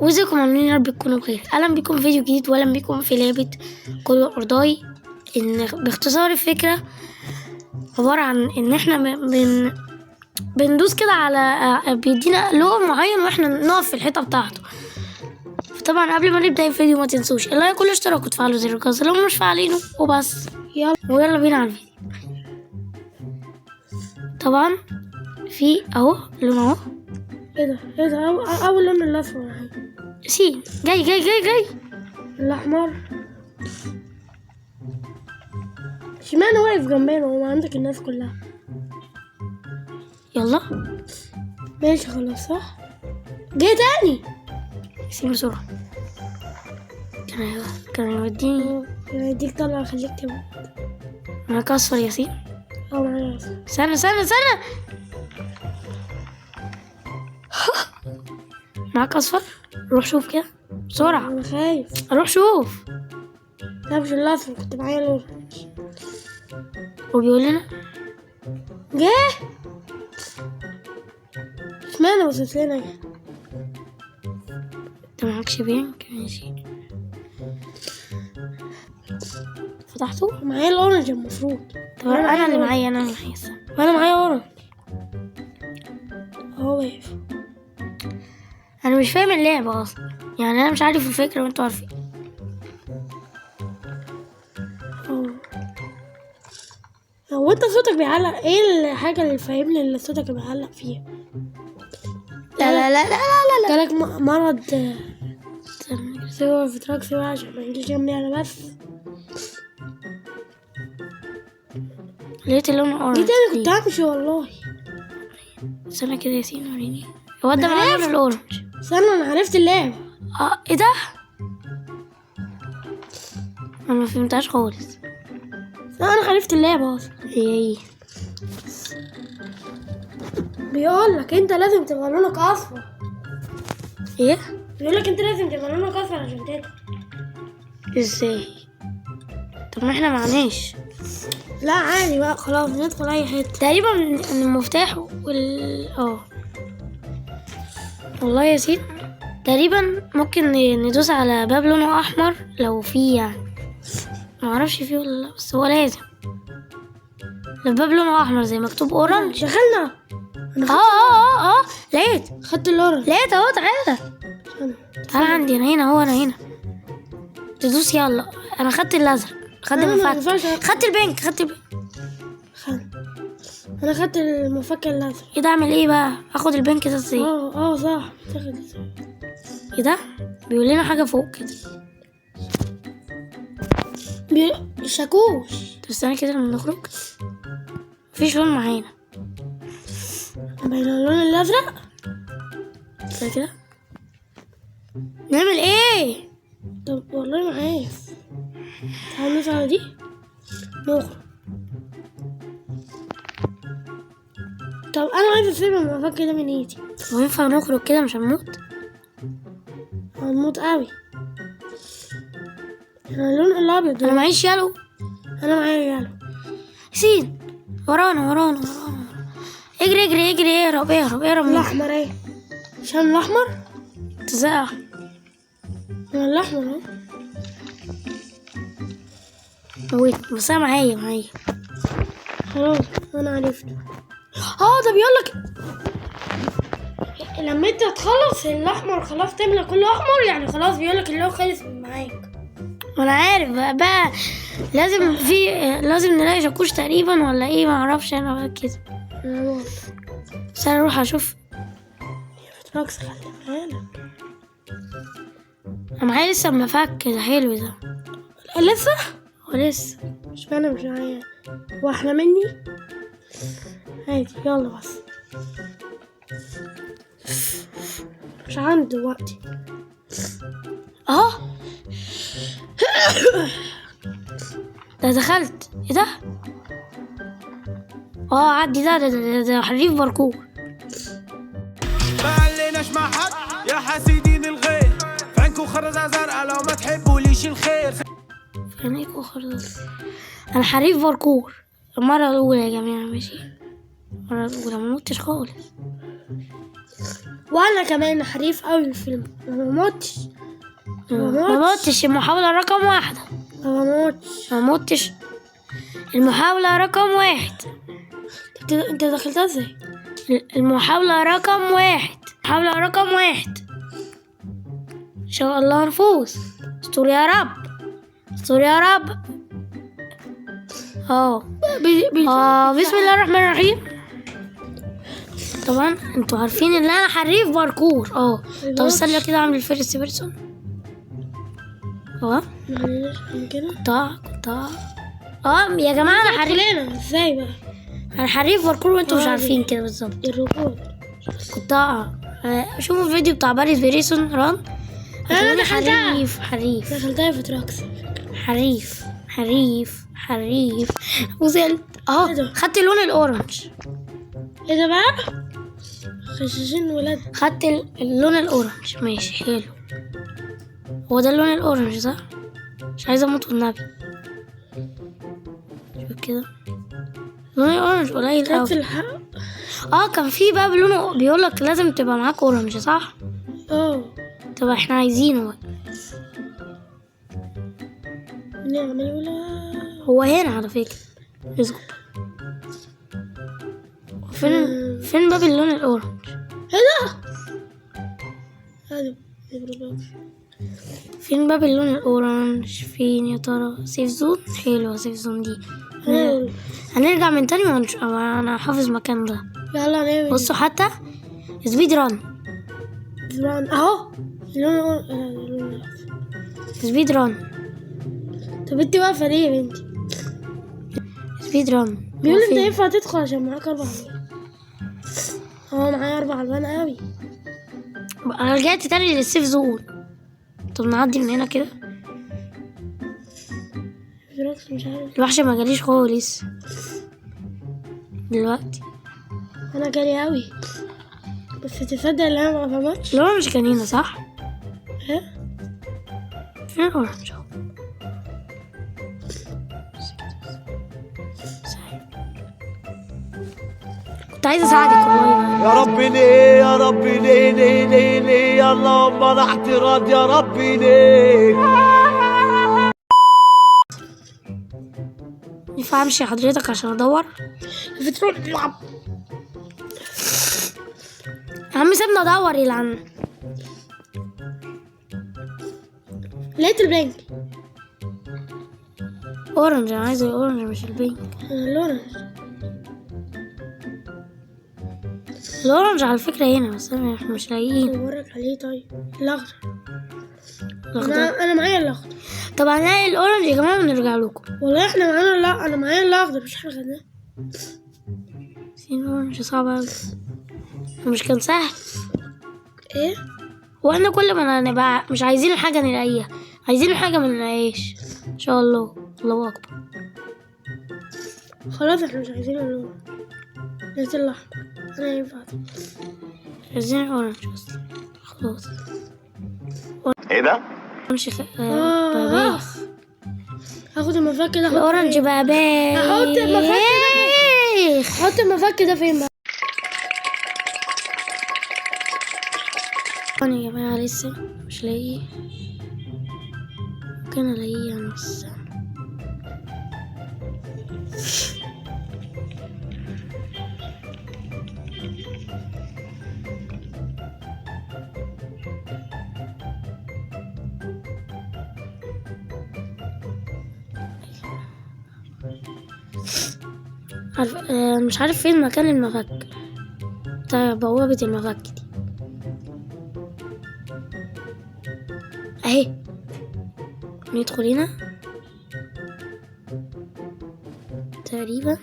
وازيكم عاملين؟ يا رب تكونوا بخير. اهلا بكم في فيديو جديد واهلا بكم في لعبة كل ارضاي. ان باختصار الفكرة عبارة عن ان احنا بندوس كده على بيدينا لون معين واحنا نقف في الحيطة بتاعته. فطبعا قبل ما نبدأ الفيديو ما تنسوش اللايك والاشتراك وتفعلوا زر الجرس لو مش فاعلينه وبس. يلا بينا على الفيديو. طبعا في اهو لون اهو. ايه ده اول لون الاصفر اهي. سين جاي الاحمر. اشمعنى واقف جنبنا وما عندك الناس كلها؟ يلا ماشي خلاص صح. جاي تاني. سين بسرعة. كان يوديني يديك طلع خليك تبقى. معاك اصفر يا سين. اه معايا اصفر. استنى معاك اصفر. روح شوف كده بسرعة. انا خايف. روح شوف. لا مش الاصفر، كنت معايا الاورنج. وبيقول لنا جه. اشمعنى وصلت لنا؟ انت معاكش بينك. ماشي فتحته. معايا الاورنج المفروض. طب انا اللي معايا وانا معايا اورنج. اهو واقف. انا مش فاهم اللعبة اصلا، يعني انا مش عارف الفكرة وانتوا عارفين. هو انت صوتك بيعلق؟ ايه الحاجة اللي فاهمني اللي صوتك بيعلق فيها؟ لا جالك مرض سوى في تراك سوى عشان ما يجيش جنبي انا بس. لقيت اللون اورنج. جيت انا كنت همشي والله. استنى كده يا سين وريني. هو ده معايا لون الاورنج. استنى انا عرفت اللعبة. ايه ده؟ انا ما فهمتهاش خالص. انا عرفت اللعبة اصلا. ايه بيقول لك انت لازم تبقى لونك اصفر. ايه؟ بيقول لك انت لازم تبقى لونك اصفر عشان تدخل. ازاي؟ طب ما احنا معناش. لا عادي بقى خلاص ندخل اي حته. تقريبا المفتاح والله يا سيدي تقريبا ممكن ندوس على باب لونه احمر لو فيه، يعني معرفش فيه ولا لا، بس هو لازم. الباب لونه احمر زي مكتوب اورنج. دخلنا. لقيت. خدت الاورنج. لقيت اهو. تعالى عندي انا هنا تدوس. يلا انا خدت الازرق. خدت المفك. خدت البنك. انا خدت المفك الازرق. ايه ده؟ اعمل ايه بقى؟ اخد البنك ده ازاي؟ صح. ايه ده؟ بيقول لنا حاجه فوق كده. شاكوش. طب استنى كده لما نخرج. مفيش لون معانا. بين اللون الازرق. استنى كده نعمل ايه؟ طب والله ما عارف. تعال ندوس على دي نخرج. طب انا عايز اسيب المفك ده من ايدي. هو ينفع نخرج كده؟ مش هنموت؟ هنموت قوي. انا اللون الابيض. انا معيش يالو. انا معايا يالو. سين ورانا. اجري اهرب. الاحمر ايه؟ عشان الاحمر تزاع. انا الاحمر اهو. موت. بس انا معايا خلاص انا عرفت. ده بيقولك لما انت تخلص الاحمر خلاص تملى كله احمر، يعني خلاص بيقولك اللون خلص من معاك. وانا عارف بقى لازم نلاقي شاكوش تقريبا ولا ايه، ما اعرفش انا بقى كده. بس انا اروح اشوف. بتراكس خلي بالك. انا معايا لسه المفك ده. حلو ده. لسه مش معايا واحنا مني عادي. يلا بس مش عندي دلوقتي. ده دخلت. ايه ده؟ عدي. ده حريف باركور. ما عليناش مع حد يا حاسدين الغير. فعنكو خرزة زرقاء لو ما تحبوليش الخير. فعنكو خرزة. انا حريف باركور المرة الاولى يا جماعة. ماشي المرة الاولى ما موتش خالص. وانا كمان حريف قوي في الفيلم، ما متش ما متش. المحاولة رقم 1. ما متش. المحاولة رقم 1. انت دخلتها ازاي؟ المحاولة رقم 1. محاولة رقم 1. إن شاء الله نفوز. استر يا رب. استر يا رب. بسم الله الرحمن الرحيم. طبعا انتوا عارفين ان انا حريف باركور. طب استنى كده اعمل الفيرست بيرسون. كده يا جماعة انا حريف. لنا ازاي بقى؟ انا حريف باركور وانتوا مش عارفين كده بالظبط. الركوب. كنت شوفوا الفيديو بتاع باريس بيريسون ران. انا دخلتها. حريف دخلتها في تراكس. حريف وزلت خدت اللون الاورنج. ايه ده بقى؟ خشاشين ولاد. خدت اللون الاورنج. ماشي حلو. هو ده اللون الاورنج صح؟ مش عايزه اموت والنبي. شوف كده لون الاورنج قليل قوي. كان في بقى بلونه بيقولك لازم تبقى معاك اورنج صح؟ طب احنا عايزينه بقى. هو هنا على فكرة. اسكت. فين باب اللون الاورنج؟ فين باب اللون الاورنج؟ فين يا ترى؟ سيف زون. حلوة سيف زون دي. هنرجع من تاني انا حافظ المكان ده. يلا نعمل. بصوا حتى سبيد ران اهو. سبيد ران. طب انت واقفة ليه يا بنتي؟ سبيد ران. بيقول انت ينفع تدخل عشان معاك 4 ألوان. معايا 4 ألوان قوي. انا رجعت تاني للسيف زون. طب نعدي من هنا كده. مش عارف. الوحش ما جاليش خالص دلوقتي. انا جالي قوي بس تصدق ان انا ما فهمتش. الاورنج كان هنا صح؟ ايه؟ فين الاورنج؟ كنت عايزه اساعدك والله. يا ربي ليه يا ربي ليه ليه ليه ليه اللهم انا اعتراض يا ربي ليه. ينفع امشي حضرتك عشان ادور؟ بتروح تلعب يا عم سيبنا ادور يلعن. لقيت البنك. اورنج. انا عايزه الاورنج مش البينك. الاورنج على فكره هنا بس احنا مش لاقيين. اوريك عليه. طيب الاخضر. الاخضر. انا معايا الاخضر. طب هنلاقي الاورنج يا جماعه ونرجع لكم. والله احنا معانا. لا انا معايا الاخضر مش احنا خدناه. سين اورنج صعب اوي. مش كان سهل؟ ايه؟ واحنا كل ما نبقى مش عايزين حاجه نلاقيها، عايزين حاجه ما نلاقيهاش. ان شاء الله. الله اكبر. خلاص احنا مش عايزين اللون. عايزين الاحمر. انا ينفع عايزين الاورنج بس. خلاص. ايه ده؟ امشي باباخ. هاخد المفك ده. الاورنج باباخ. هحط المفك ده. حط المفك ده فين بقى؟ يا جماعه لسه مش لاقيه. ممكن الاقيه انا بس. مش عارف فين مكان المفك بتاع بوابة المفك دي. اهي. ندخل هنا تقريبا.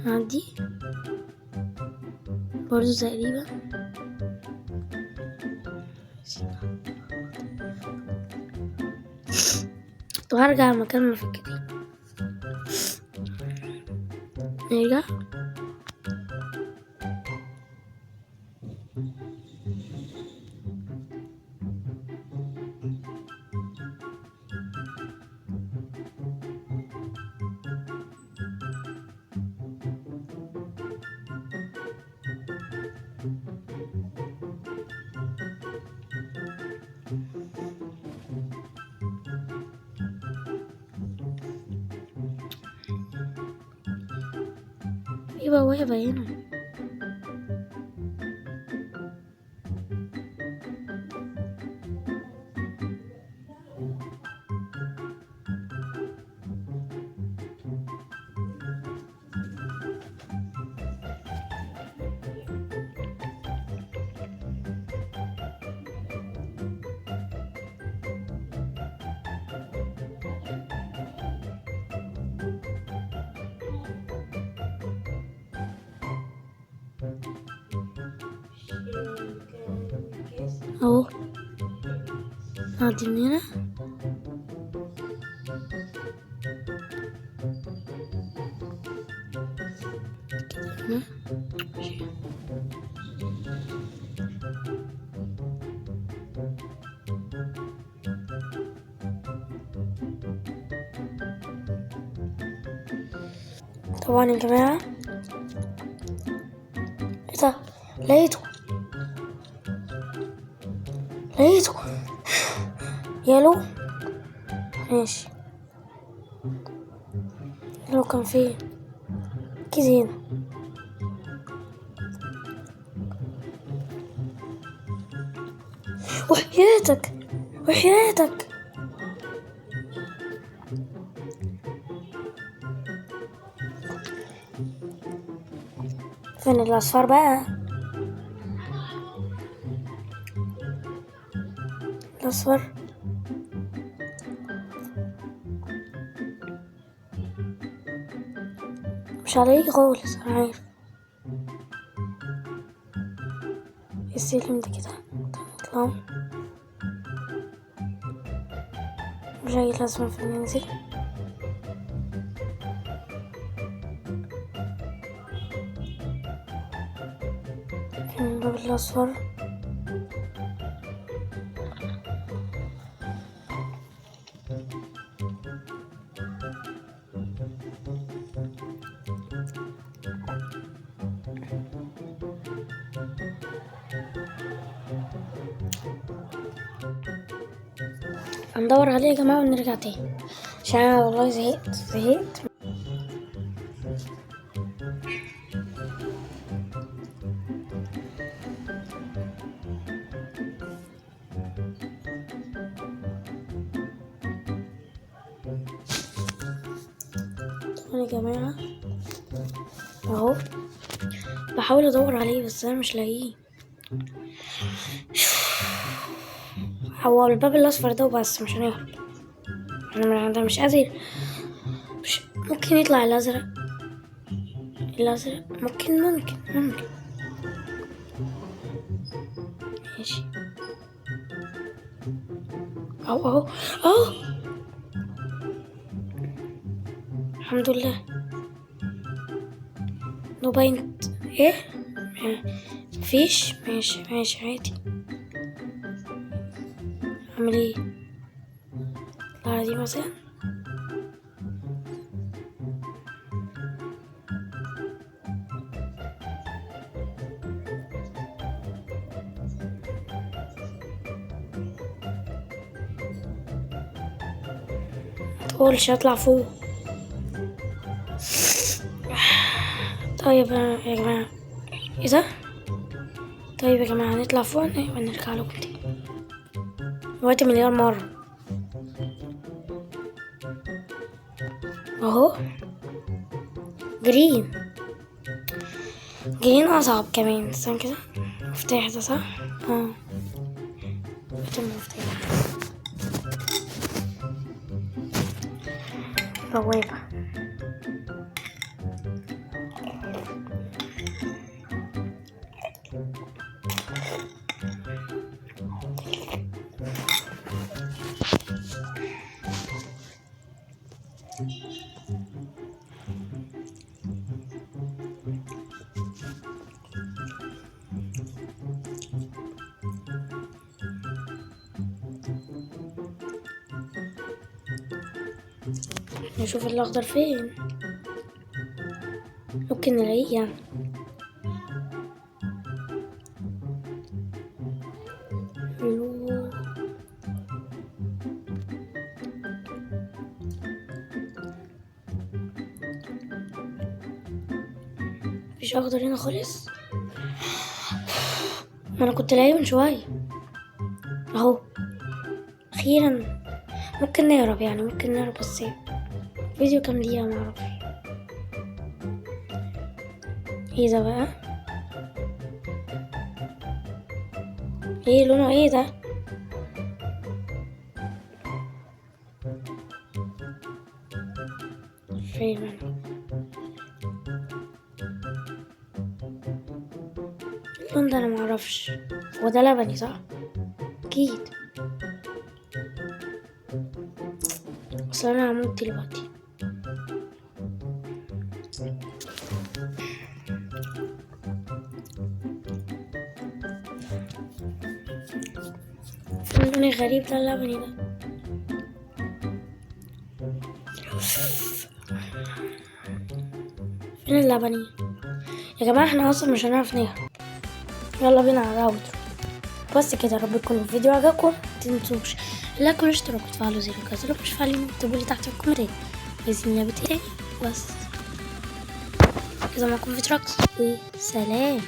نعدي برضو تقريبا. وهرجع مكان المفك دي. نرجع. بوابة هنا. اهو نعدي من هنا. هنا. طبعا يا جماعة، ايه ده؟ لقيته يالو. ماشي، يالو كان فين؟ اكيد هنا. وحياتك فين الاصفر بقى؟ الاصفر مش عليه خالص. انا عارف السلم ده كده نطلع، مش هي لازم في ننزل. فين الباب الاصفر؟ هندور عليه يا جماعة ونرجع تاني، عشان انا والله زهقت. يا جماعة اهو بحاول ادور عليه بس انا مش لاقيه. هو الباب الاصفر ده وبس، مش هنهرب. انا مش قادر. ممكن يطلع الازرق ممكن ماشي. اهو الحمد لله. نو باينت ايه؟ مفيش. ماشي عادي. اعمل ايه؟ على دي مثلا. متقولش اطلع فوق. طيب يا جماعة، ايه ده؟ طيب يا جماعة هنطلع فوق ونرجع لكم تاني دلوقتي مليار مرة. اهو جرين اصعب كمان. استنى كده، المفتاح ده صح؟ المفتاح بوابة. نشوف الأخضر فين، ممكن نلاقيه يعني. مفيش اخضر هنا خالص. ما انا كنت لاقيه من شويه اهو. اخيرا ممكن نهرب، يعني ممكن نهرب. بس فيديو كام دقيقة معرفش. ايه ده بقى؟ ايه لونه ايه ده؟ فين انا؟ اللون ده انا معرفش. هو ده لبني صح؟ اكيد. اصل انا هموت دلوقتي. اللون الغريب ده اللبني ده. فين اللبني يا جماعة؟ احنا اصلا مش هنعرف نهرب. يلا بينا على الراوتر. بس كده، رب يكون الفيديو عجبكم. متنسوش لايك والاشتراك وتفعلوا زر الجرس لو مش فاعلين. اكتبولي تحت في الكومنتات عايزين لعبة ايه. بس كده معكم فيتراكس وسلام.